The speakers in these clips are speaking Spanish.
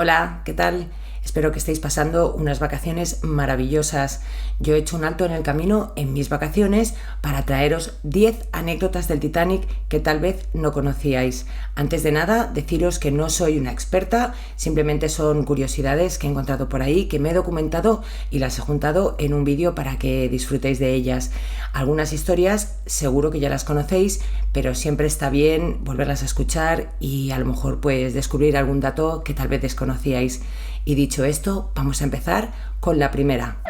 Hola, ¿qué tal? Espero que estéis pasando unas vacaciones maravillosas. Yo he hecho un alto en el camino en mis vacaciones para traeros 10 anécdotas del Titanic que tal vez no conocíais. Antes de nada, deciros que no soy una experta, simplemente son curiosidades que he encontrado por ahí, que me he documentado y las he juntado en un vídeo para que disfrutéis de ellas. Algunas historias seguro que ya las conocéis, pero siempre está bien volverlas a escuchar y a lo mejor pues descubrir algún dato que tal vez desconocíais. Y dicho esto, vamos a empezar con la primera.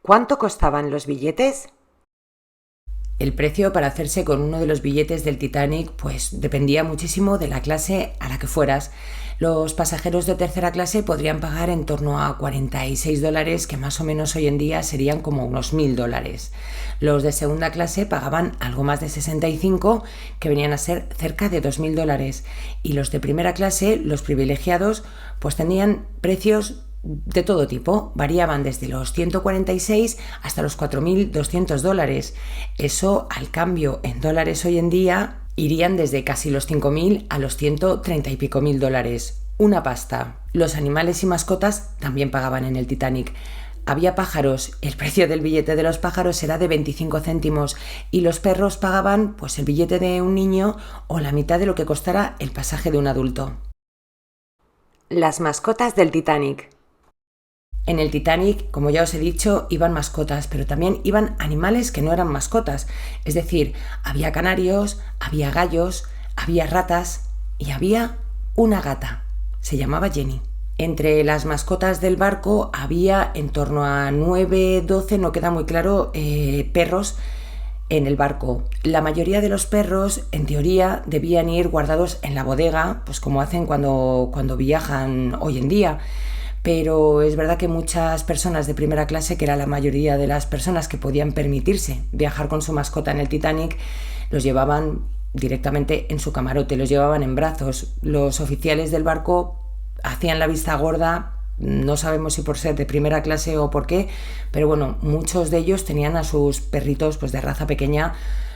¿Cuánto costaban los billetes? El precio para hacerse con uno de los billetes del Titanic pues dependía muchísimo de la clase a la que fueras. Los pasajeros de tercera clase podrían pagar en torno a $46, que más o menos hoy en día serían como unos $1.000. Los de segunda clase pagaban algo más de 65, que venían a ser cerca de $2.000. Y los de primera clase, los privilegiados, pues tenían precios de todo tipo, variaban desde los 146 hasta los $4.200. Eso al cambio en dólares hoy en día irían desde casi los 5.000 a los 130 y pico mil dólares. Una pasta. Los animales y mascotas también pagaban en el Titanic. Había pájaros, el precio del billete de los pájaros era de 25 céntimos y los perros pagaban pues el billete de un niño o la mitad de lo que costara el pasaje de un adulto. Las mascotas del Titanic. En el Titanic, como ya os he dicho, iban mascotas, pero también iban animales que no eran mascotas. Es decir, había canarios, había gallos, había ratas y había una gata. Se llamaba Jenny. Entre las mascotas del barco había en torno a 9, 12, no queda muy claro, perros en el barco. La mayoría de los perros, en teoría, debían ir guardados en la bodega, pues como hacen cuando viajan hoy en día. Pero es verdad que muchas personas de primera clase, que era la mayoría de las personas que podían permitirse viajar con su mascota en el Titanic, los llevaban directamente en su camarote, los llevaban en brazos. Los oficiales del barco hacían la vista gorda, no sabemos si por ser de primera clase o por qué, pero bueno, muchos de ellos tenían a sus perritos pues de raza pequeña,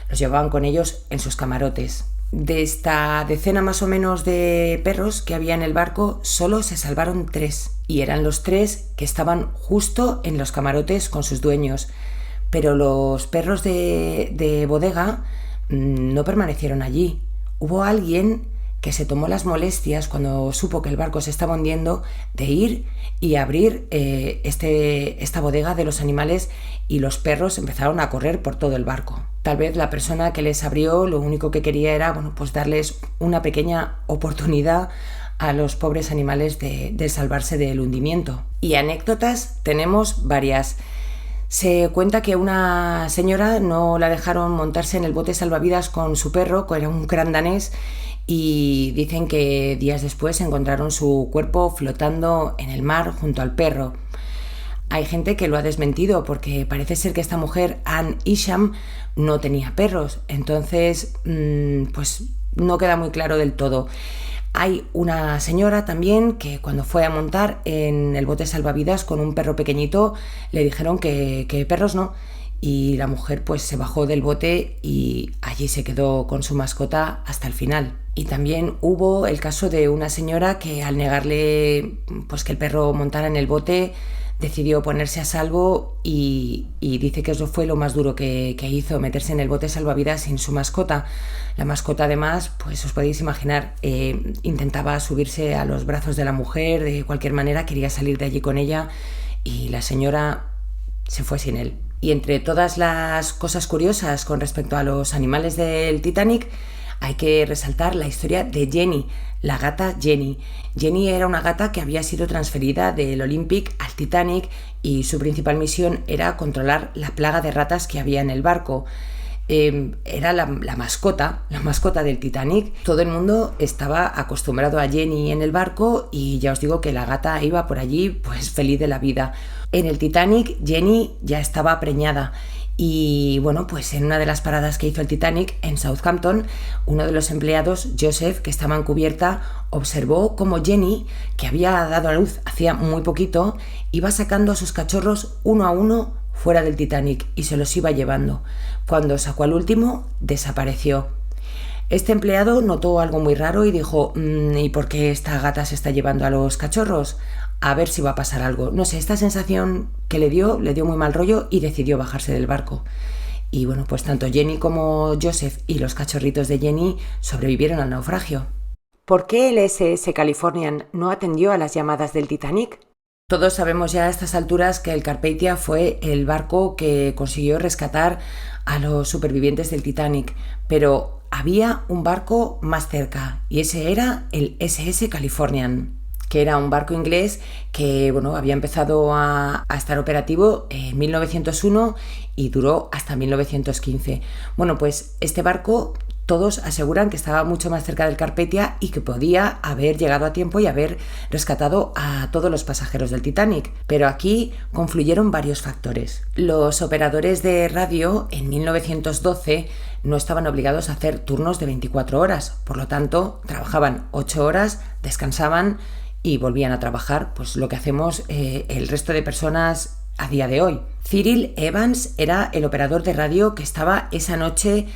los llevaban con ellos en sus camarotes. De esta decena más o menos de perros que había en el barco, solo se salvaron 3, y eran los 3 que estaban justo en los camarotes con sus dueños. Pero los perros de bodega no permanecieron allí. Hubo alguien que se tomó las molestias, cuando supo que el barco se estaba hundiendo, de ir y abrir esta bodega de los animales, y los perros empezaron a correr por todo el barco. Tal vez la persona que les abrió lo único que quería era pues darles una pequeña oportunidad a los pobres animales de salvarse del hundimiento. Y anécdotas tenemos varias. Se cuenta que una señora no la dejaron montarse en el bote salvavidas con su perro, que era un gran danés, y dicen que días después encontraron su cuerpo flotando en el mar junto al perro. Hay gente que lo ha desmentido porque parece ser que esta mujer, Anne Isham, no tenía perros, entonces pues no queda muy claro del todo. Hay una señora también que cuando fue a montar en el bote salvavidas con un perro pequeñito, le dijeron que perros no, y la mujer pues se bajó del bote y allí se quedó con su mascota hasta el final. Y también hubo el caso de una señora que, al negarle pues que el perro montara en el bote, decidió ponerse a salvo y dice que eso fue lo más duro que hizo, meterse en el bote salvavidas sin su mascota. La mascota, además, pues os podéis imaginar, intentaba subirse a los brazos de la mujer, de cualquier manera quería salir de allí con ella, y la señora se fue sin él. Y entre todas las cosas curiosas con respecto a los animales del Titanic, hay que resaltar la historia de Jenny, la gata Jenny. Jenny era una gata que había sido transferida del Olympic al Titanic, y su principal misión era controlar la plaga de ratas que había en el barco. Era la mascota del Titanic. Todo el mundo estaba acostumbrado a Jenny en el barco, y ya os digo que la gata iba por allí pues feliz de la vida. En el Titanic Jenny ya estaba preñada Y bueno, pues en una de las paradas que hizo el Titanic en Southampton, uno de los empleados, Joseph, que estaba en cubierta, observó cómo Jenny, que había dado a luz hacía muy poquito, iba sacando a sus cachorros uno a uno fuera del Titanic y se los iba llevando. Cuando sacó al último, desapareció. Este empleado notó algo muy raro y dijo: ¿y por qué esta gata se está llevando a los cachorros? A ver si va a pasar algo. No sé, esta sensación que le dio muy mal rollo y decidió bajarse del barco. Y bueno, pues tanto Jenny como Joseph y los cachorritos de Jenny sobrevivieron al naufragio. ¿Por qué el SS Californian no atendió a las llamadas del Titanic? Todos sabemos ya a estas alturas que el Carpathia fue el barco que consiguió rescatar a los supervivientes del Titanic, pero había un barco más cerca y ese era el SS Californian, que era un barco inglés que había empezado a estar operativo en 1901 y duró hasta 1915. Bueno, pues este barco todos aseguran que estaba mucho más cerca del Carpathia y que podía haber llegado a tiempo y haber rescatado a todos los pasajeros del Titanic. Pero aquí confluyeron varios factores. Los operadores de radio en 1912 no estaban obligados a hacer turnos de 24 horas, por lo tanto trabajaban 8 horas, descansaban y volvían a trabajar, pues lo que hacemos el resto de personas a día de hoy. Cyril Evans era el operador de radio que estaba esa noche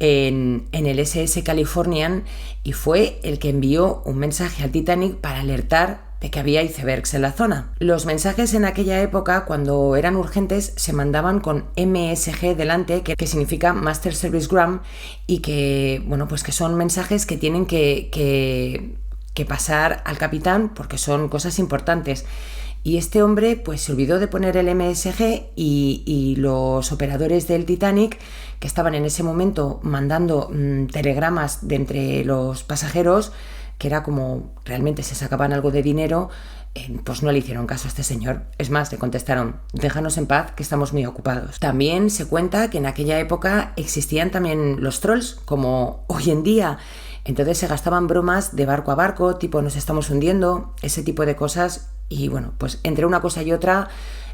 en el SS Californian y fue el que envió un mensaje al Titanic para alertar de que había icebergs en la zona. Los mensajes en aquella época, cuando eran urgentes, se mandaban con MSG delante, que significa Master Service Gram, y que, pues que son mensajes que tienen que pasar al capitán porque son cosas importantes. Y este hombre pues se olvidó de poner el MSG y los operadores del Titanic, que estaban en ese momento mandando telegramas de entre los pasajeros, que era como realmente se sacaban algo de dinero, pues no le hicieron caso a este señor. Es más, le contestaron: déjanos en paz, que estamos muy ocupados. También se cuenta que en aquella época existían también los trolls, como hoy en día. Entonces se gastaban bromas de barco a barco, tipo nos estamos hundiendo, ese tipo de cosas. Y pues entre una cosa y otra,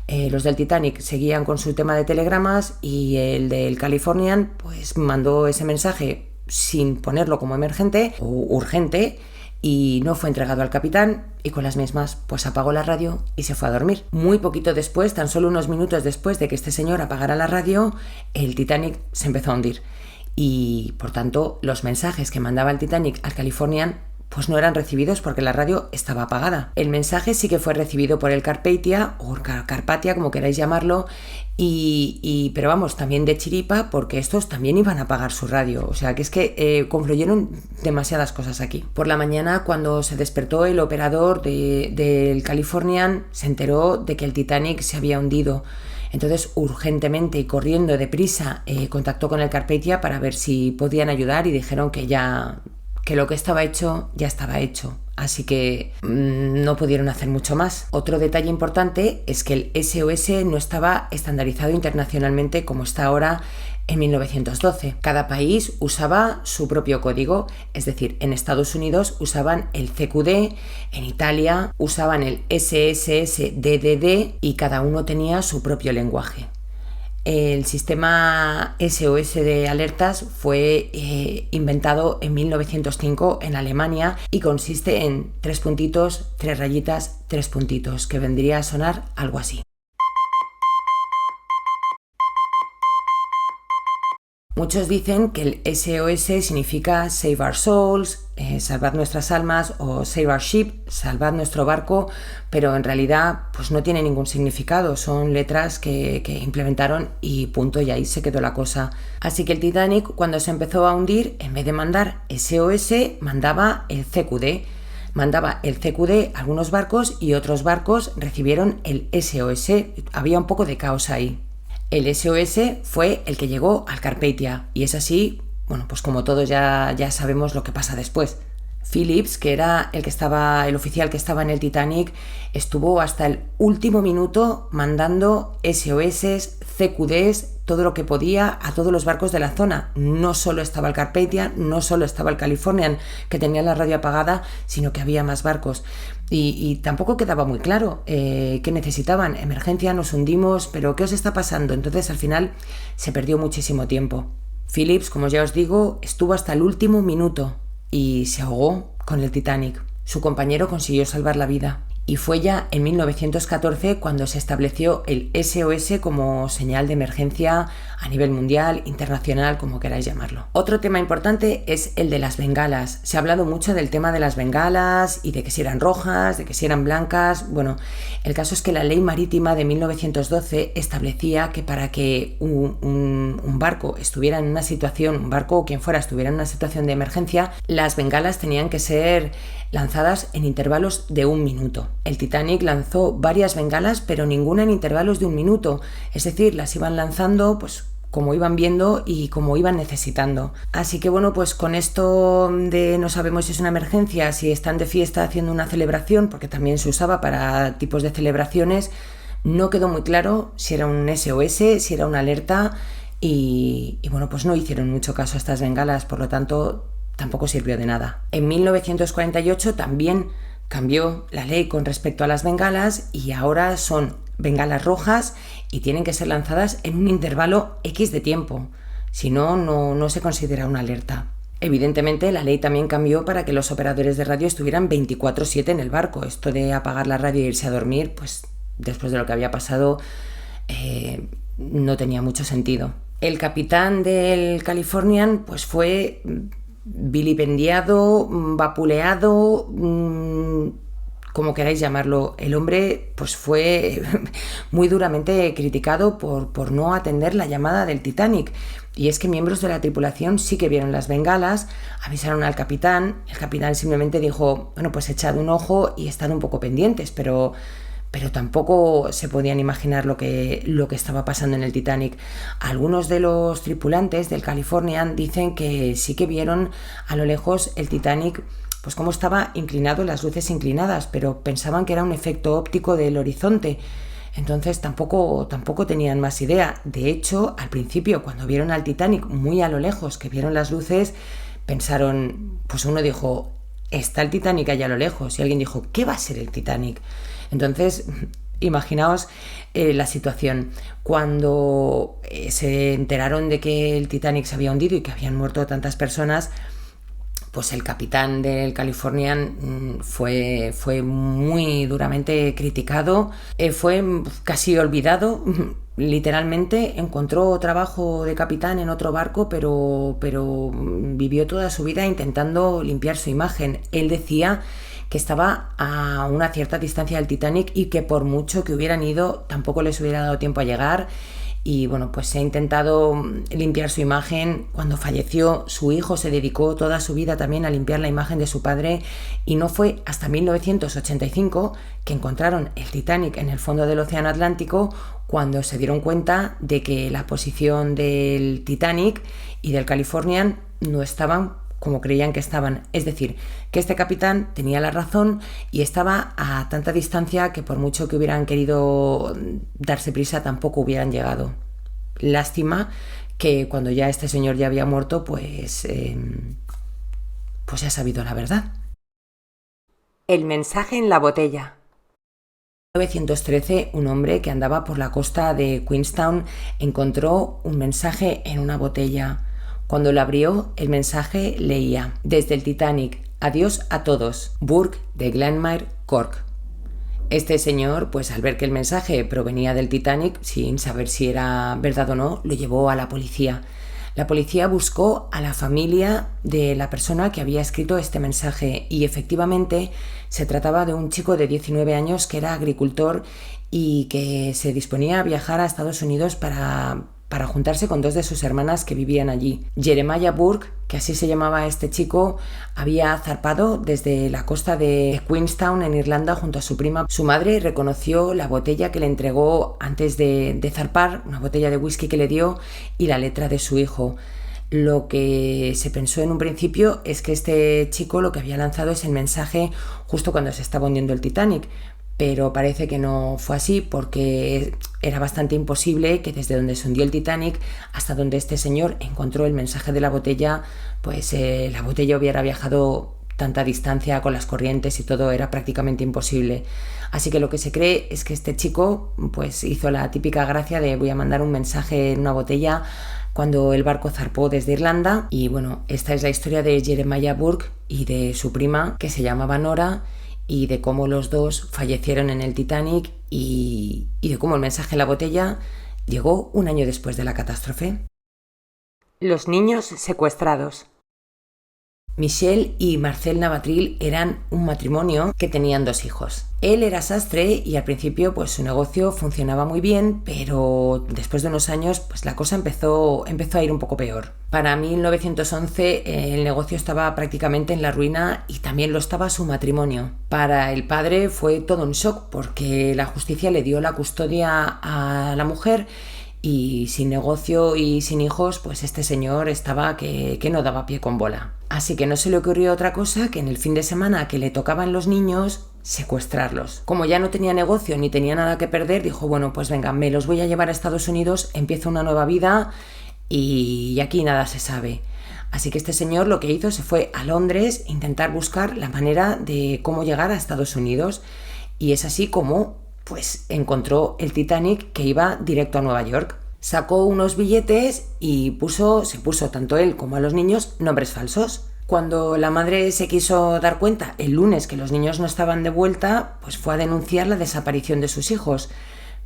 los del Titanic seguían con su tema de telegramas y el del Californian pues mandó ese mensaje sin ponerlo como emergente o urgente y no fue entregado al capitán, y con las mismas pues apagó la radio y se fue a dormir. Muy poquito después, tan solo unos minutos después de que este señor apagara la radio, el Titanic se empezó a hundir. Y por tanto los mensajes que mandaba el Titanic al Californian pues no eran recibidos porque la radio estaba apagada. El mensaje sí que fue recibido por el Carpathia o Carpathia, como queráis llamarlo, pero también de chiripa, porque estos también iban a apagar su radio. O sea que es que confluyeron demasiadas cosas aquí. Por la mañana, cuando se despertó el operador del Californian, se enteró de que el Titanic se había hundido. Entonces, urgentemente y corriendo deprisa, contactó con el Carpathia para ver si podían ayudar y dijeron que lo que estaba hecho ya estaba hecho. Así que no pudieron hacer mucho más. Otro detalle importante es que el SOS no estaba estandarizado internacionalmente como está ahora en 1912. Cada país usaba su propio código, es decir, en Estados Unidos usaban el CQD, en Italia usaban el SSSDDD y cada uno tenía su propio lenguaje. El sistema SOS de alertas fue inventado en 1905 en Alemania y consiste en 3 puntitos, 3 rayitas, 3 puntitos, que vendría a sonar algo así. Muchos dicen que el SOS significa Save Our Souls, salvad nuestras almas, o Save Our Ship, salvad nuestro barco, pero en realidad pues no tiene ningún significado, son letras que implementaron y punto, y ahí se quedó la cosa. Así que el Titanic, cuando se empezó a hundir, en vez de mandar SOS, mandaba el CQD. Mandaba el CQD a algunos barcos y otros barcos recibieron el SOS. Había un poco de caos ahí. El SOS fue el que llegó al Carpathia y es así, pues como todos ya sabemos lo que pasa después. Phillips, que era el oficial que estaba en el Titanic, estuvo hasta el último minuto mandando SOS, CQDs, todo lo que podía a todos los barcos de la zona. No solo estaba el Carpathia, no solo estaba el Californian, que tenía la radio apagada, sino que había más barcos. Y tampoco quedaba muy claro qué necesitaban. Emergencia, nos hundimos, pero ¿qué os está pasando? Entonces al final se perdió muchísimo tiempo. Phillips, como ya os digo, estuvo hasta el último minuto y se ahogó con el Titanic. Su compañero consiguió salvar la vida. Y fue ya en 1914 cuando se estableció el SOS como señal de emergencia a nivel mundial, internacional, como queráis llamarlo. Otro tema importante es el de las bengalas. Se ha hablado mucho del tema de las bengalas y de que si eran rojas, de que si eran blancas. Bueno, el caso es que la ley marítima de 1912 establecía que para que un barco estuviera en una situación, un barco o quien fuera estuviera en una situación de emergencia, las bengalas tenían que ser lanzadas en intervalos de 1 minuto. El Titanic lanzó varias bengalas, pero ninguna en intervalos de 1 minuto. Es decir, las iban lanzando pues como iban viendo y como iban necesitando. Así que bueno, pues con esto de no sabemos si es una emergencia, si están de fiesta haciendo una celebración, porque también se usaba para tipos de celebraciones, no quedó muy claro si era un SOS, si era una alerta y bueno, pues no hicieron mucho caso a estas bengalas, por lo tanto tampoco sirvió de nada. En 1948 también cambió la ley con respecto a las bengalas y ahora son bengalas rojas y tienen que ser lanzadas en un intervalo X de tiempo, si no, no se considera una alerta. Evidentemente la ley también cambió para que los operadores de radio estuvieran 24/7 en el barco. Esto de apagar la radio e irse a dormir, pues después de lo que había pasado, no tenía mucho sentido. El capitán del Californian pues fue vilipendiado, vapuleado, como queráis llamarlo. El hombre pues fue muy duramente criticado por no atender la llamada del Titanic. Y es que miembros de la tripulación sí que vieron las bengalas, avisaron al capitán. El capitán simplemente dijo, bueno, pues echad un ojo y estad un poco pendientes, pero tampoco se podían imaginar lo que estaba pasando en el Titanic. Algunos de los tripulantes del Californian dicen que sí que vieron a lo lejos el Titanic, pues cómo estaba inclinado, las luces inclinadas, pero pensaban que era un efecto óptico del horizonte. Entonces tampoco tenían más idea. De hecho, al principio, cuando vieron al Titanic muy a lo lejos, que vieron las luces, pensaron, pues uno dijo, está el Titanic allá a lo lejos, y alguien dijo, ¿qué va a ser el Titanic? Entonces, imaginaos la situación. Cuando se enteraron de que el Titanic se había hundido y que habían muerto tantas personas, pues el capitán del Californian fue muy duramente criticado, fue casi olvidado. Literalmente encontró trabajo de capitán en otro barco, pero vivió toda su vida intentando limpiar su imagen. Él decía que estaba a una cierta distancia del Titanic y que por mucho que hubieran ido tampoco les hubiera dado tiempo a llegar. Y bueno, pues se ha intentado limpiar su imagen. Cuando falleció su hijo se dedicó toda su vida también a limpiar la imagen de su padre, y no fue hasta 1985 que encontraron el Titanic en el fondo del Océano Atlántico, cuando se dieron cuenta de que la posición del Titanic y del Californian no estaban como creían que estaban. Es decir, que este capitán tenía la razón y estaba a tanta distancia que por mucho que hubieran querido darse prisa tampoco hubieran llegado. Lástima que cuando ya este señor ya había muerto, pues se ha sabido la verdad. El mensaje en la botella. En 1913, un hombre que andaba por la costa de Queenstown encontró un mensaje en una botella. Cuando lo abrió, el mensaje leía: desde el Titanic, adiós a todos, Burke de Glenmire, Cork. Este señor, pues al ver que el mensaje provenía del Titanic, sin saber si era verdad o no, lo llevó a la policía. La policía buscó a la familia de la persona que había escrito este mensaje y efectivamente se trataba de un chico de 19 años que era agricultor y que se disponía a viajar a Estados Unidos para juntarse con 2 de sus hermanas que vivían allí. Jeremiah Burke, que así se llamaba este chico, había zarpado desde la costa de Queenstown en Irlanda junto a su prima. Su madre reconoció la botella que le entregó antes de zarpar, una botella de whisky que le dio, y la letra de su hijo. Lo que se pensó en un principio es que este chico lo que había lanzado es el mensaje justo cuando se estaba hundiendo el Titanic, pero parece que no fue así porque era bastante imposible que desde donde se hundió el Titanic hasta donde este señor encontró el mensaje de la botella, pues la botella hubiera viajado tanta distancia con las corrientes y todo, era prácticamente imposible. Así que lo que se cree es que este chico pues hizo la típica gracia de voy a mandar un mensaje en una botella cuando el barco zarpó desde Irlanda. Y bueno, esta es la historia de Jeremiah Burke y de su prima, que se llamaba Nora, y de cómo los dos fallecieron en el Titanic y de cómo el mensaje en la botella llegó un año después de la catástrofe. Los niños secuestrados. Michel y Marcel Navatril eran un matrimonio que tenían 2 hijos. Él era sastre y al principio pues su negocio funcionaba muy bien, pero después de unos años pues la cosa empezó a ir un poco peor. Para 1911 el negocio estaba prácticamente en la ruina y también lo estaba su matrimonio. Para el padre fue todo un shock porque la justicia le dio la custodia a la mujer y sin negocio y sin hijos, pues este señor estaba que no daba pie con bola. Así que no se le ocurrió otra cosa que en el fin de semana que le tocaban los niños, secuestrarlos. Como ya no tenía negocio ni tenía nada que perder, dijo, bueno, pues venga, me los voy a llevar a Estados Unidos, empiezo una nueva vida y aquí nada se sabe. Así que este señor lo que hizo se fue a Londres a intentar buscar la manera de cómo llegar a Estados Unidos y es así como pues encontró el Titanic que iba directo a Nueva York. Sacó unos billetes y se puso tanto él como a los niños nombres falsos. Cuando la madre se quiso dar cuenta el lunes que los niños no estaban de vuelta, pues fue a denunciar la desaparición de sus hijos.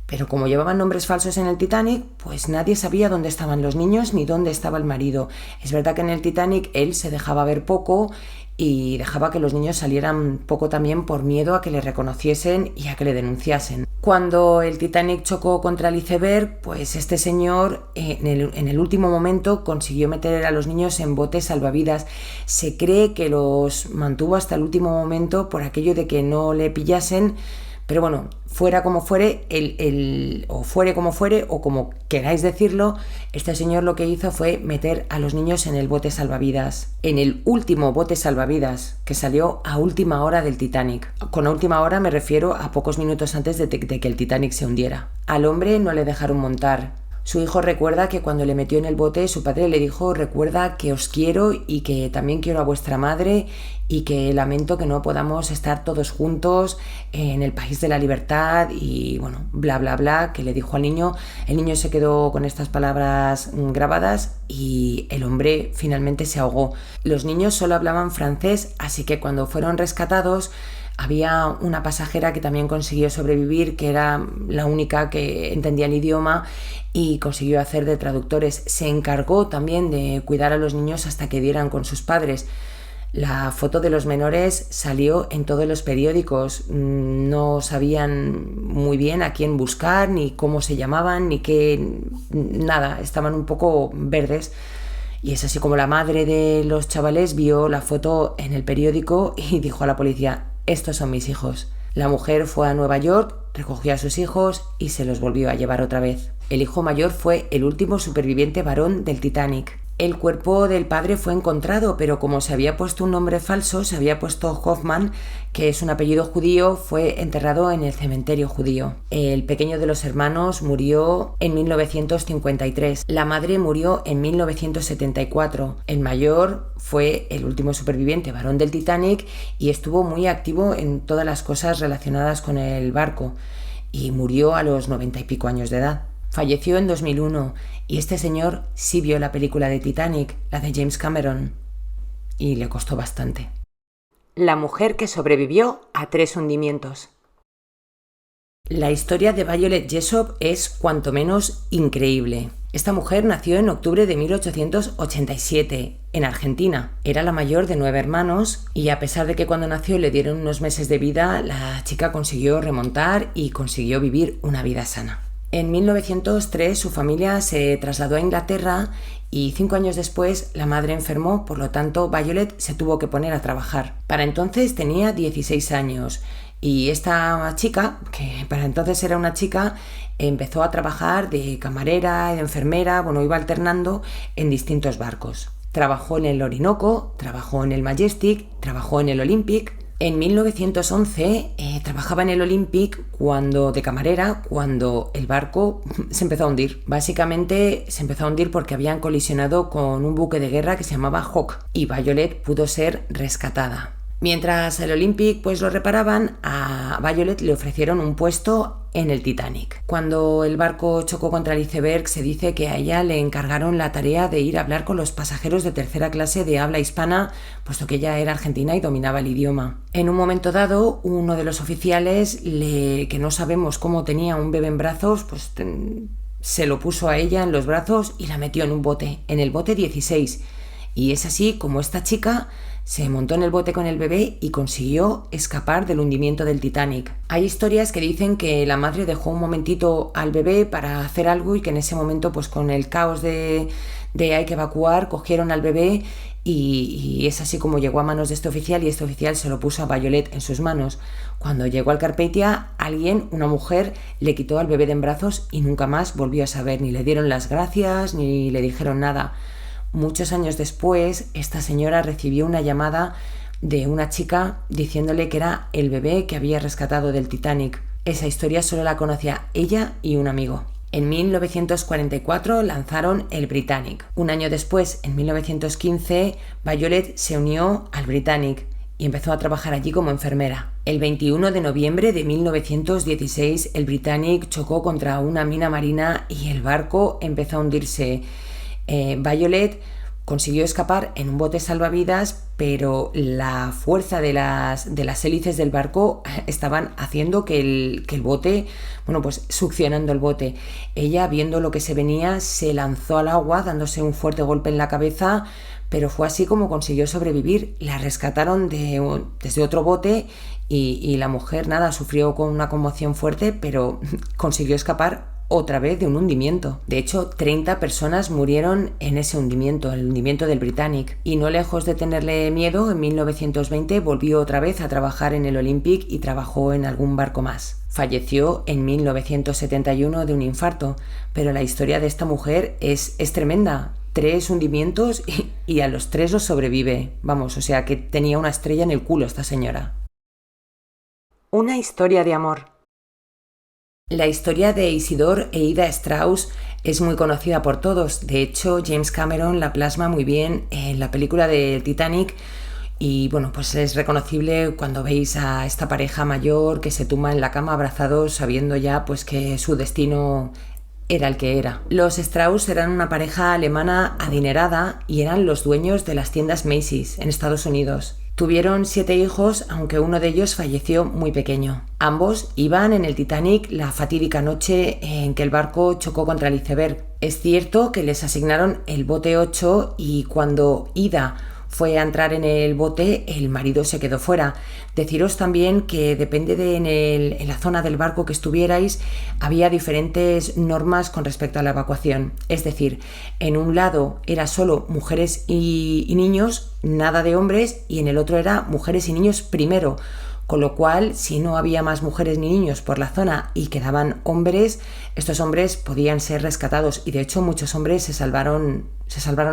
Pero como llevaban nombres falsos en el Titanic, pues nadie sabía dónde estaban los niños ni dónde estaba el marido. Es verdad que en el Titanic él se dejaba ver poco y dejaba que los niños salieran poco también por miedo a que le reconociesen y a que le denunciasen. Cuando el Titanic chocó contra el iceberg, pues este señor en el último momento consiguió meter a los niños en botes salvavidas. Se cree que los mantuvo hasta el último momento por aquello de que no le pillasen. Pero bueno, fuera como fuere, o fuere como fuere, o como queráis decirlo, este señor lo que hizo fue meter a los niños en el bote salvavidas. En el último bote salvavidas, que salió a última hora del Titanic. Con última hora me refiero a pocos minutos antes de que el Titanic se hundiera. Al hombre no le dejaron montar. Su hijo recuerda que cuando le metió en el bote, su padre le dijo, recuerda que os quiero y que también quiero a vuestra madre y que lamento que no podamos estar todos juntos en el país de la libertad y bueno, bla bla bla, que le dijo al niño. El niño se quedó con estas palabras grabadas y el hombre finalmente se ahogó. Los niños solo hablaban francés, así que cuando fueron rescatados, había una pasajera que también consiguió sobrevivir, que era la única que entendía el idioma y consiguió hacer de traductores. Se encargó también de cuidar a los niños hasta que dieran con sus padres. La foto de los menores salió en todos los periódicos. No sabían muy bien a quién buscar, ni cómo se llamaban, ni qué, nada, estaban un poco verdes. Y es así como la madre de los chavales vio la foto en el periódico y dijo a la policía, estos son mis hijos. La mujer fue a Nueva York, recogió a sus hijos y se los volvió a llevar otra vez. El hijo mayor fue el último superviviente varón del Titanic. El cuerpo del padre fue encontrado, pero como se había puesto un nombre falso, se había puesto Hoffman, que es un apellido judío, fue enterrado en el cementerio judío. El pequeño de los hermanos murió en 1953. La madre murió en 1974. El mayor fue el último superviviente varón del Titanic y estuvo muy activo en todas las cosas relacionadas con el barco y murió a los 90 y pico años de edad. Falleció en 2001 y este señor sí vio la película de Titanic, la de James Cameron, y le costó bastante. La mujer que sobrevivió a 3 hundimientos. La historia de Violet Jessop es cuanto menos increíble. Esta mujer nació en octubre de 1887, en Argentina. Era la mayor de 9 hermanos y a pesar de que cuando nació le dieron unos meses de vida, la chica consiguió remontar y consiguió vivir una vida sana. En 1903 su familia se trasladó a Inglaterra y 5 años después la madre enfermó, por lo tanto Violet se tuvo que poner a trabajar. Para entonces tenía 16 años y esta chica, que para entonces era una chica, empezó a trabajar de camarera y de enfermera, iba alternando en distintos barcos. Trabajó en el Orinoco, trabajó en el Majestic, trabajó en el Olympic. En 1911 trabajaba en el Olympic de camarera cuando el barco se empezó a hundir. Básicamente se empezó a hundir porque habían colisionado con un buque de guerra que se llamaba Hawk y Violet pudo ser rescatada. Mientras el Olympic lo reparaban, a Violet le ofrecieron un puesto en el Titanic. Cuando el barco chocó contra el iceberg, se dice que a ella le encargaron la tarea de ir a hablar con los pasajeros de tercera clase de habla hispana, puesto que ella era argentina y dominaba el idioma. En un momento dado, uno de los oficiales, que no sabemos cómo tenía un bebé en brazos, se lo puso a ella en los brazos y la metió en un bote, en el bote 16. Y es así como esta chica se montó en el bote con el bebé y consiguió escapar del hundimiento del Titanic. Hay historias que dicen que la madre dejó un momentito al bebé para hacer algo y que en ese momento, con el caos de hay que evacuar, cogieron al bebé y es así como llegó a manos de este oficial y este oficial se lo puso a Violet en sus manos. Cuando llegó al Carpathia, una mujer, le quitó al bebé de en brazos y nunca más volvió a saber, ni le dieron las gracias ni le dijeron nada. Muchos años después, esta señora recibió una llamada de una chica diciéndole que era el bebé que había rescatado del Titanic. Esa historia solo la conocía ella y un amigo. En 1944 lanzaron el Britannic. Un año después, en 1915, Violet se unió al Britannic y empezó a trabajar allí como enfermera. El 21 de noviembre de 1916, el Britannic chocó contra una mina marina y el barco empezó a hundirse. Violet consiguió escapar en un bote salvavidas, pero la fuerza de las hélices del barco estaban haciendo que el bote, succionando el bote. Ella, viendo lo que se venía, se lanzó al agua dándose un fuerte golpe en la cabeza, pero fue así como consiguió sobrevivir. La rescataron desde otro bote y la mujer, sufrió con una conmoción fuerte, pero consiguió escapar otra vez de un hundimiento. De hecho, 30 personas murieron en ese hundimiento, el hundimiento del Britannic. Y no lejos de tenerle miedo, en 1920 volvió otra vez a trabajar en el Olympic y trabajó en algún barco más. Falleció en 1971 de un infarto, pero la historia de esta mujer es tremenda. 3 hundimientos y a los 3 los sobrevive. Que tenía una estrella en el culo esta señora. Una historia de amor. La historia de Isidore e Ida Strauss es muy conocida por todos. De hecho, James Cameron la plasma muy bien en la película del Titanic y es reconocible cuando veis a esta pareja mayor que se tumba en la cama abrazados sabiendo ya que su destino era el que era. Los Strauss eran una pareja alemana adinerada y eran los dueños de las tiendas Macy's en Estados Unidos. Tuvieron 7 hijos, aunque uno de ellos falleció muy pequeño. Ambos iban en el Titanic la fatídica noche en que el barco chocó contra el iceberg. Es cierto que les asignaron el bote 8 y cuando Ida fue a entrar en el bote, el marido se quedó fuera. Deciros también que depende en la zona del barco que estuvierais, había diferentes normas con respecto a la evacuación. Es decir, en un lado era solo mujeres y niños, nada de hombres, y en el otro era mujeres y niños primero. Con lo cual, si no había más mujeres ni niños por la zona y quedaban hombres, estos hombres podían ser rescatados y de hecho muchos hombres se salvaron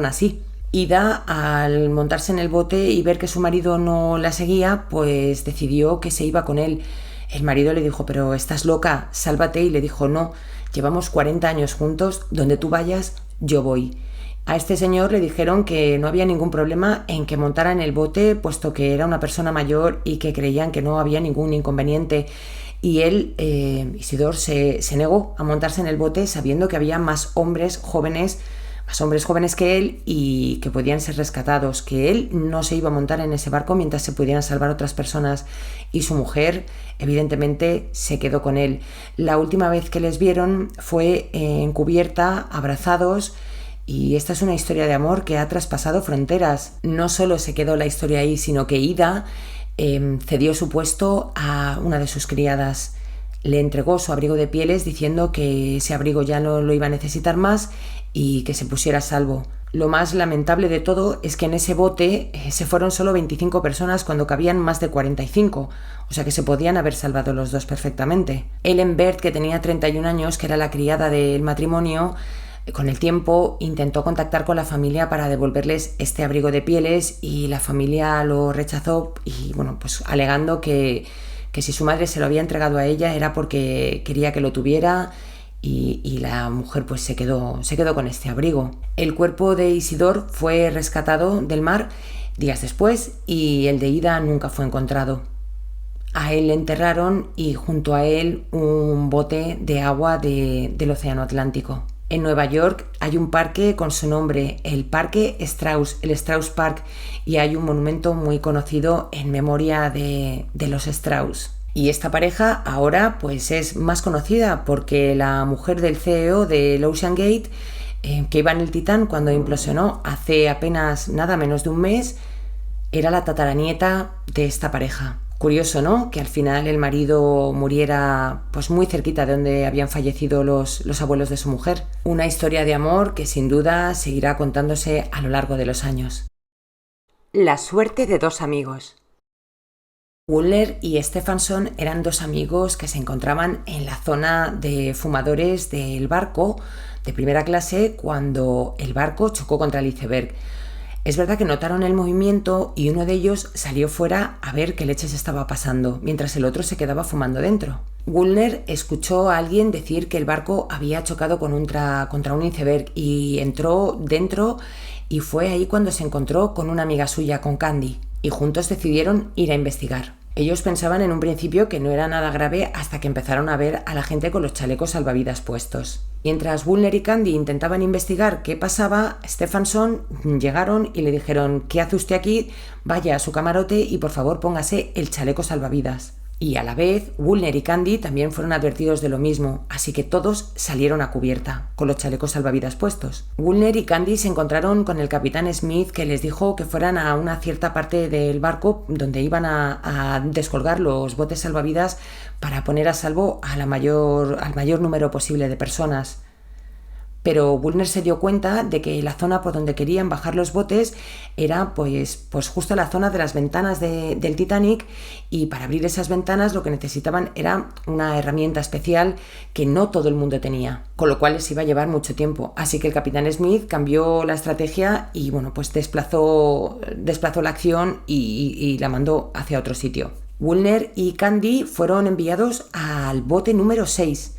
así. Ida, al montarse en el bote y ver que su marido no la seguía, decidió que se iba con él. El marido le dijo: «Pero estás loca, sálvate», y le dijo: «No, llevamos 40 años juntos, donde tú vayas, yo voy». A este señor le dijeron que no había ningún problema en que montara en el bote, puesto que era una persona mayor y que creían que no había ningún inconveniente. Y él, Isidore, se negó a montarse en el bote sabiendo que había más hombres jóvenes que él y que podían ser rescatados, que él no se iba a montar en ese barco mientras se pudieran salvar otras personas, y su mujer evidentemente se quedó con él. La última vez que les vieron fue en cubierta, abrazados, y esta es una historia de amor que ha traspasado fronteras. No solo se quedó la historia ahí, sino que Ida cedió su puesto a una de sus criadas. Le entregó su abrigo de pieles diciendo que ese abrigo ya no lo iba a necesitar más y que se pusiera a salvo. Lo más lamentable de todo es que en ese bote se fueron solo 25 personas cuando cabían más de 45, o sea que se podían haber salvado los dos perfectamente. Ellen Bert, que tenía 31 años, que era la criada del matrimonio, con el tiempo intentó contactar con la familia para devolverles este abrigo de pieles y la familia lo rechazó y pues alegando que si su madre se lo había entregado a ella era porque quería que lo tuviera y la mujer pues se quedó con este abrigo. El cuerpo de Isidore fue rescatado del mar días después y el de Ida nunca fue encontrado. A él le enterraron y junto a él un bote de agua del Océano Atlántico. En Nueva York hay un parque con su nombre, el Parque Strauss, el Strauss Park, y hay un monumento muy conocido en memoria de los Strauss. Y esta pareja ahora pues es más conocida porque la mujer del CEO del Ocean Gate, que iba en el Titán cuando implosionó hace apenas nada menos de un mes, era la tataranieta de esta pareja. Curioso, ¿no? Que al final el marido muriera pues muy cerquita de donde habían fallecido los abuelos de su mujer. Una historia de amor que sin duda seguirá contándose a lo largo de los años. La suerte de dos amigos. Woolner y Stephenson eran dos amigos que se encontraban en la zona de fumadores del barco de primera clase cuando el barco chocó contra el iceberg. Es verdad que notaron el movimiento y uno de ellos salió fuera a ver qué leches estaba pasando, mientras el otro se quedaba fumando dentro. Woolner escuchó a alguien decir que el barco había chocado contra un iceberg y entró dentro y fue ahí cuando se encontró con una amiga suya, con Candy, y juntos decidieron ir a investigar. Ellos pensaban en un principio que no era nada grave hasta que empezaron a ver a la gente con los chalecos salvavidas puestos. Mientras Woolner y Candy intentaban investigar qué pasaba, Stephenson llegaron y le dijeron: ¿qué hace usted aquí? Vaya a su camarote y por favor póngase el chaleco salvavidas. Y a la vez, Woolner y Candy también fueron advertidos de lo mismo, así que todos salieron a cubierta, con los chalecos salvavidas puestos. Woolner y Candy se encontraron con el capitán Smith, que les dijo que fueran a una cierta parte del barco donde iban a descolgar los botes salvavidas para poner a salvo al mayor número posible de personas. Pero Woolner se dio cuenta de que la zona por donde querían bajar los botes era pues justo la zona de las ventanas del Titanic, y para abrir esas ventanas lo que necesitaban era una herramienta especial que no todo el mundo tenía, con lo cual les iba a llevar mucho tiempo. Así que el capitán Smith cambió la estrategia y pues desplazó la acción y la mandó hacia otro sitio. Woolner y Candy fueron enviados al bote número 6.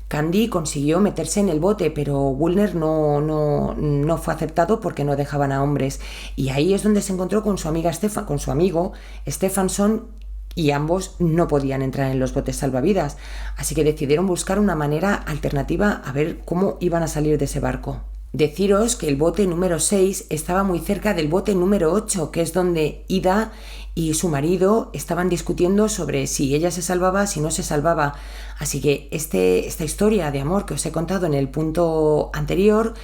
Candy consiguió meterse en el bote, pero Woolner no fue aceptado porque no dejaban a hombres. Y ahí es donde se encontró con su amigo Stephenson, y ambos no podían entrar en los botes salvavidas. Así que decidieron buscar una manera alternativa a ver cómo iban a salir de ese barco. Deciros que el bote número 6 estaba muy cerca del bote número 8, que es donde Ida y su marido estaban discutiendo sobre si ella se salvaba, si no se salvaba. Así que esta historia de amor que os he contado en el punto anterior,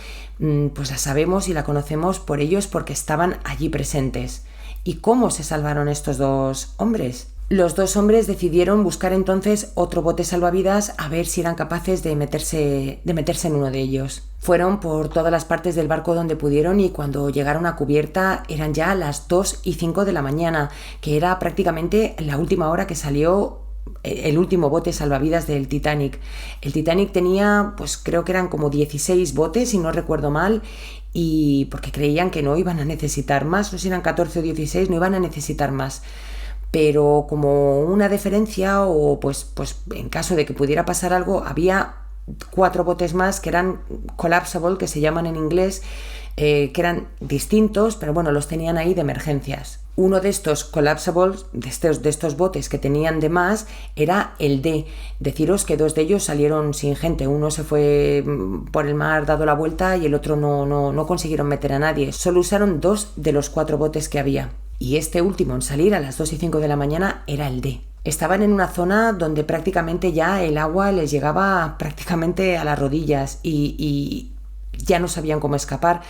pues la sabemos y la conocemos por ellos porque estaban allí presentes. ¿Y cómo se salvaron estos dos hombres? Los dos hombres decidieron buscar entonces otro bote salvavidas a ver si eran capaces de meterse en uno de ellos. Fueron por todas las partes del barco donde pudieron y cuando llegaron a cubierta eran ya las 2:05 de la mañana, que era prácticamente la última hora que salió el último bote salvavidas del Titanic. El Titanic tenía, pues creo que eran como 16 botes, si no recuerdo mal, y porque creían que no iban a necesitar más, no sé si eran 14 o 16, no iban a necesitar más. Pero como una deferencia o pues en caso de que pudiera pasar algo, había 4 botes más que eran collapsible, que se llaman en inglés, que eran distintos, pero bueno, los tenían ahí de emergencias. Uno de estos collapsibles, de estos botes que tenían de más, era el D. Deciros que 2 de ellos salieron sin gente. Uno se fue por el mar dado la vuelta y el otro no consiguieron meter a nadie. Solo usaron 2 de los 4 botes que había. Y este último en salir a las 2:05 de la mañana era el D. Estaban en una zona donde prácticamente ya el agua les llegaba prácticamente a las rodillas y ya no sabían cómo escapar.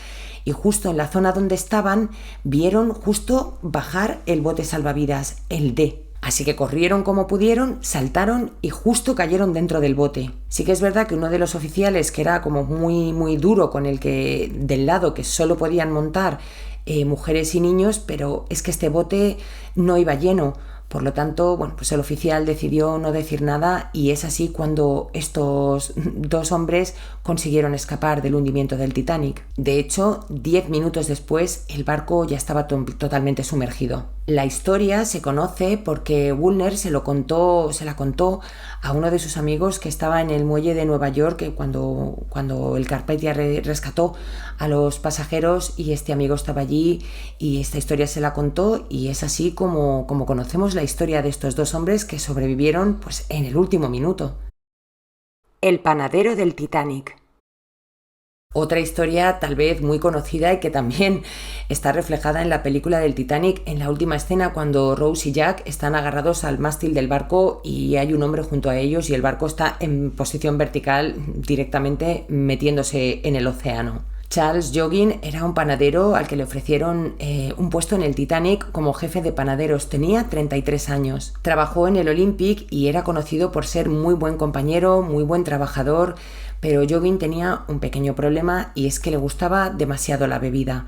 Y justo en la zona donde estaban vieron justo bajar el bote salvavidas, el D. Así que corrieron como pudieron, saltaron y justo cayeron dentro del bote. Sí que es verdad que uno de los oficiales, que era como muy duro con el que del lado que solo podían montar mujeres y niños, pero es que este bote no iba lleno. Por lo tanto, bueno, pues el oficial decidió no decir nada y es así cuando estos dos hombres consiguieron escapar del hundimiento del Titanic. De hecho, 10 minutos después el barco ya estaba totalmente sumergido. La historia se conoce porque Woolner se la contó a uno de sus amigos que estaba en el muelle de Nueva York cuando el Carpathia rescató a los pasajeros, y este amigo estaba allí y esta historia se la contó, y es así como conocemos la historia de estos dos hombres que sobrevivieron pues en el último minuto. El panadero del Titanic. Otra historia tal vez muy conocida y que también está reflejada en la película del Titanic, en la última escena cuando Rose y Jack están agarrados al mástil del barco y hay un hombre junto a ellos y el barco está en posición vertical directamente metiéndose en el océano. Charles Joggin era un panadero al que le ofrecieron un puesto en el Titanic como jefe de panaderos. Tenía 33 años. Trabajó en el Olympic y era conocido por ser muy buen compañero, muy buen trabajador, pero Joggin tenía un pequeño problema, y es que le gustaba demasiado la bebida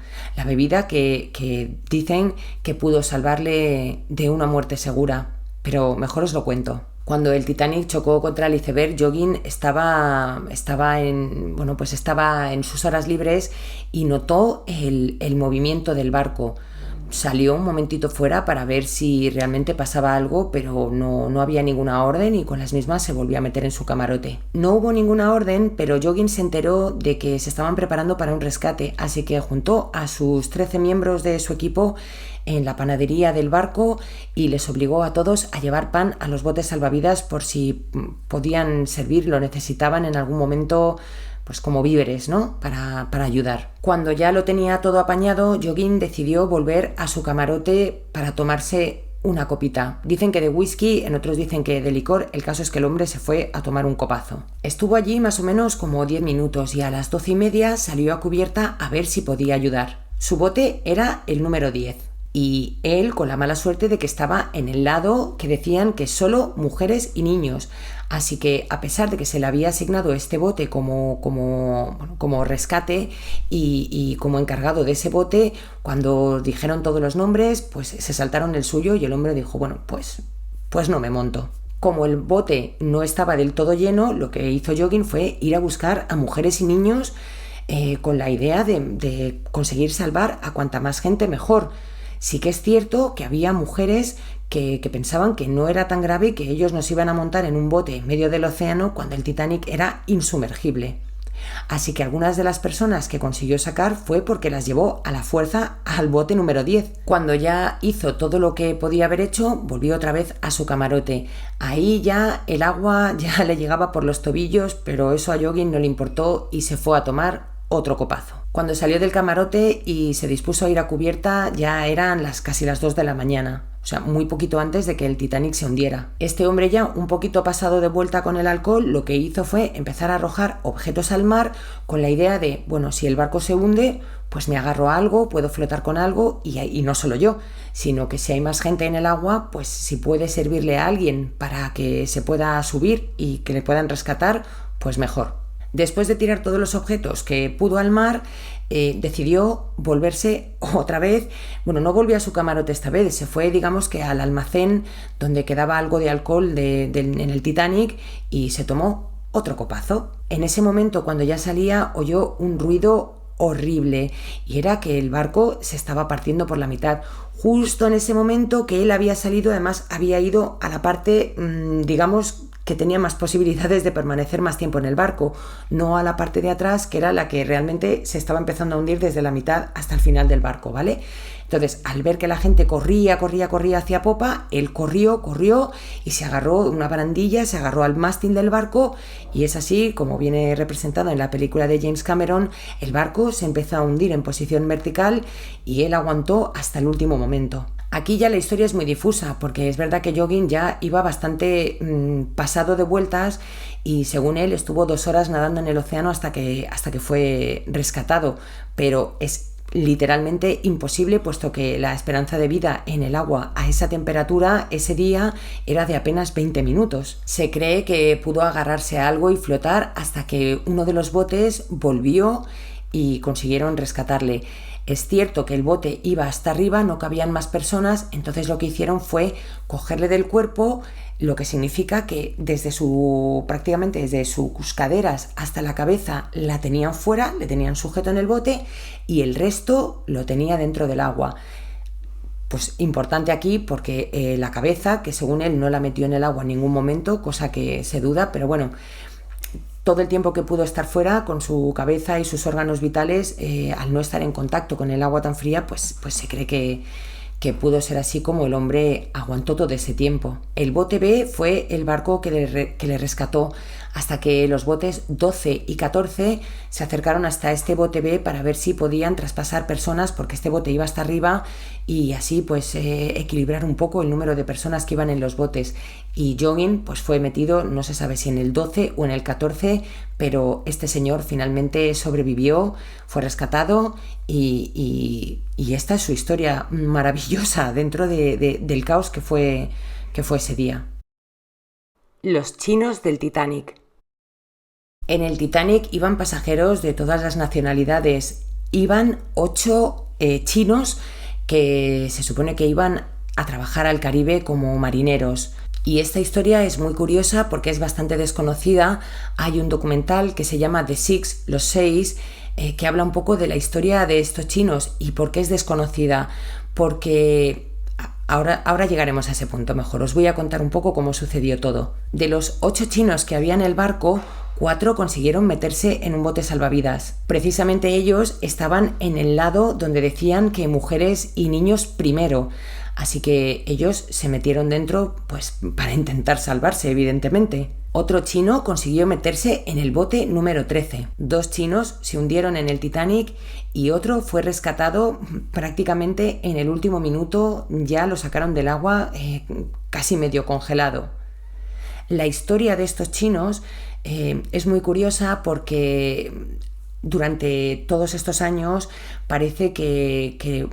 que dicen que pudo salvarle de una muerte segura, pero mejor os lo cuento. Cuando el Titanic chocó contra el iceberg, Joggin estaba en sus horas libres y notó el movimiento del barco. Salió un momentito fuera para ver si realmente pasaba algo, pero no había ninguna orden y con las mismas se volvió a meter en su camarote. No hubo ninguna orden, pero Joggin se enteró de que se estaban preparando para un rescate, así que juntó a sus 13 miembros de su equipo en la panadería del barco y les obligó a todos a llevar pan a los botes salvavidas por si podían servir, lo necesitaban en algún momento, pues como víveres, ¿no? Para ayudar. Cuando ya lo tenía todo apañado, Joggin decidió volver a su camarote para tomarse una copita. Dicen que de whisky, en otros dicen que de licor. El caso es que el hombre se fue a tomar un copazo. Estuvo allí más o menos como 10 minutos y a las 12:30 salió a cubierta a ver si podía ayudar. Su bote era el número 10. Y él con la mala suerte de que estaba en el lado que decían que solo mujeres y niños. Así que a pesar de que se le había asignado este bote como rescate y como encargado de ese bote, cuando dijeron todos los nombres, pues se saltaron el suyo y el hombre dijo, bueno, pues no me monto. Como el bote no estaba del todo lleno, lo que hizo Joggin fue ir a buscar a mujeres y niños con la idea de conseguir salvar a cuanta más gente mejor. Sí que es cierto que había mujeres que pensaban que no era tan grave, que ellos nos iban a montar en un bote en medio del océano cuando el Titanic era insumergible. Así que algunas de las personas que consiguió sacar fue porque las llevó a la fuerza al bote número 10. Cuando ya hizo todo lo que podía haber hecho, volvió otra vez a su camarote. Ahí ya el agua ya le llegaba por los tobillos, pero eso a Joggin no le importó y se fue a tomar otro copazo. Cuando salió del camarote y se dispuso a ir a cubierta, ya eran casi las 2 de la mañana. O sea, muy poquito antes de que el Titanic se hundiera. Este hombre, ya un poquito pasado de vuelta con el alcohol, lo que hizo fue empezar a arrojar objetos al mar con la idea de, bueno, si el barco se hunde, pues me agarro a algo, puedo flotar con algo y no solo yo, sino que si hay más gente en el agua, pues si puede servirle a alguien para que se pueda subir y que le puedan rescatar, pues mejor. Después de tirar todos los objetos que pudo al mar, decidió volverse otra vez. Bueno, no volvió a su camarote esta vez, se fue, digamos que al almacén donde quedaba algo de alcohol en el Titanic y se tomó otro copazo. En ese momento, cuando ya salía, oyó un ruido horrible y era que el barco se estaba partiendo por la mitad. Justo en ese momento que él había salido, además había ido a la parte, digamos, que tenía más posibilidades de permanecer más tiempo en el barco, no a la parte de atrás, que era la que realmente se estaba empezando a hundir desde la mitad hasta el final del barco, ¿vale? Entonces, al ver que la gente corría hacia popa, él corrió y se agarró una barandilla, se agarró al mástil del barco y es así como viene representado en la película de James Cameron. El barco se empezó a hundir en posición vertical y él aguantó hasta el último momento. Aquí ya la historia es muy difusa, porque es verdad que Joggin ya iba bastante pasado de vueltas y según él estuvo 2 horas nadando en el océano hasta que fue rescatado, pero es literalmente imposible, puesto que la esperanza de vida en el agua a esa temperatura ese día era de apenas 20 minutos. Se cree que pudo agarrarse a algo y flotar hasta que uno de los botes volvió y consiguieron rescatarle. Es cierto que el bote iba hasta arriba, no cabían más personas, entonces lo que hicieron fue cogerle del cuerpo, lo que significa que prácticamente desde sus caderas hasta la cabeza la tenían fuera, le tenían sujeto en el bote y el resto lo tenía dentro del agua. Pues importante aquí porque la cabeza, que según él no la metió en el agua en ningún momento, cosa que se duda, pero bueno, todo el tiempo que pudo estar fuera con su cabeza y sus órganos vitales, al no estar en contacto con el agua tan fría, pues se cree que pudo ser así como el hombre aguantó todo ese tiempo. El bote B fue el barco que le rescató, hasta que los botes 12 y 14 se acercaron hasta este bote B para ver si podían traspasar personas, porque este bote iba hasta arriba, y así pues equilibrar un poco el número de personas que iban en los botes. Y Jogging pues fue metido, no se sabe si en el 12 o en el 14, pero este señor finalmente sobrevivió, fue rescatado y esta es su historia maravillosa dentro del caos que fue ese día. Los chinos del Titanic. En el Titanic iban pasajeros de todas las nacionalidades. Iban 8 chinos que se supone que iban a trabajar al Caribe como marineros. Y esta historia es muy curiosa porque es bastante desconocida. Hay un documental que se llama The Six, Los Seis, que habla un poco de la historia de estos chinos. ¿Y por qué es desconocida? Porque ahora llegaremos a ese punto mejor. Os voy a contar un poco cómo sucedió todo. De los 8 chinos que había en el barco, 4 consiguieron meterse en un bote salvavidas. Precisamente ellos estaban en el lado donde decían que mujeres y niños primero. Así que ellos se metieron dentro pues para intentar salvarse, evidentemente. Otro chino consiguió meterse en el bote número 13. 2 chinos se hundieron en el Titanic y otro fue rescatado prácticamente en el último minuto. Ya lo sacaron del agua casi medio congelado. La historia de estos chinos es muy curiosa porque durante todos estos años parece que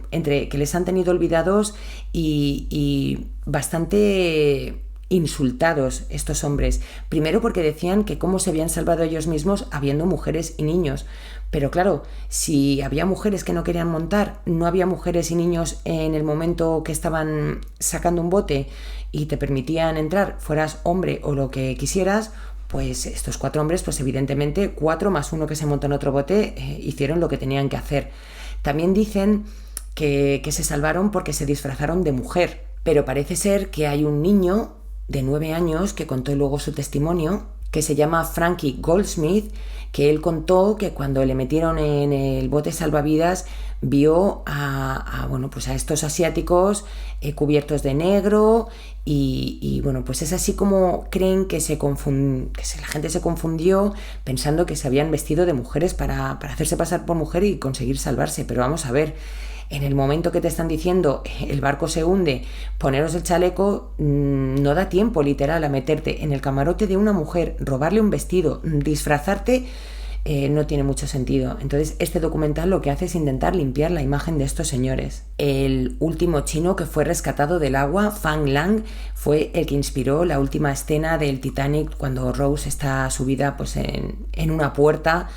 les han tenido olvidados y bastante insultados estos hombres. Primero porque decían que cómo se habían salvado ellos mismos habiendo mujeres y niños. Pero claro, si había mujeres que no querían montar, no había mujeres y niños en el momento que estaban sacando un bote y te permitían entrar, fueras hombre o lo que quisieras, pues estos 4 hombres, pues evidentemente 4 más 1 que se montó en otro bote, hicieron lo que tenían que hacer. También dicen que se salvaron porque se disfrazaron de mujer, pero parece ser que hay un niño de 9 años que contó luego su testimonio, que se llama Frankie Goldsmith, que él contó que cuando le metieron en el bote salvavidas vio a estos asiáticos cubiertos de negro y bueno, pues es así como creen que la gente se confundió pensando que se habían vestido de mujeres para hacerse pasar por mujer y conseguir salvarse. Pero vamos a ver, en el momento que te están diciendo el barco se hunde, poneros el chaleco, no da tiempo literal a meterte en el camarote de una mujer, robarle un vestido, disfrazarte, no tiene mucho sentido. Entonces este documental lo que hace es intentar limpiar la imagen de estos señores. El último chino que fue rescatado del agua, Fang Lang, fue el que inspiró la última escena del Titanic cuando Rose está subida pues en una puerta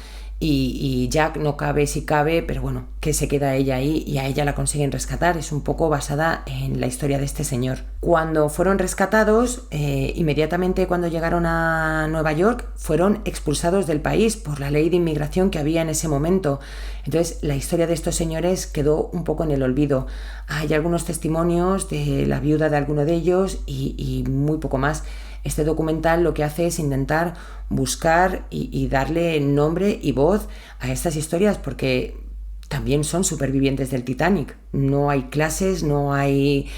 y Jack no cabe si cabe, pero bueno, que se queda ella ahí y a ella la consiguen rescatar. Es un poco basada en la historia de este señor. Cuando fueron rescatados, inmediatamente cuando llegaron a Nueva York, fueron expulsados del país por la ley de inmigración que había en ese momento. Entonces la historia de estos señores quedó un poco en el olvido. Hay algunos testimonios de la viuda de alguno de ellos y muy poco más. Este documental lo que hace es intentar buscar y darle nombre y voz a estas historias, porque también son supervivientes del Titanic. No hay clases, no hay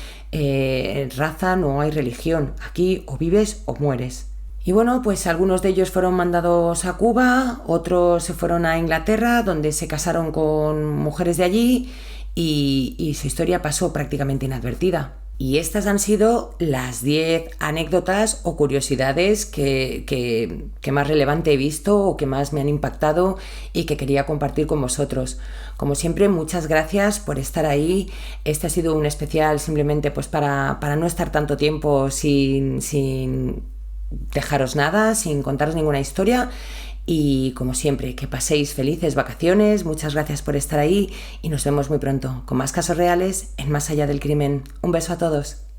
raza, no hay religión. Aquí o vives o mueres. Y bueno, pues algunos de ellos fueron mandados a Cuba, otros se fueron a Inglaterra, donde se casaron con mujeres de allí y su historia pasó prácticamente inadvertida. Y estas han sido las 10 anécdotas o curiosidades que más relevante he visto o que más me han impactado y que quería compartir con vosotros. Como siempre, muchas gracias por estar ahí. Este ha sido un especial simplemente pues para no estar tanto tiempo sin dejaros nada, sin contaros ninguna historia. Y como siempre, que paséis felices vacaciones, muchas gracias por estar ahí y nos vemos muy pronto con más casos reales en Más allá del crimen. Un beso a todos.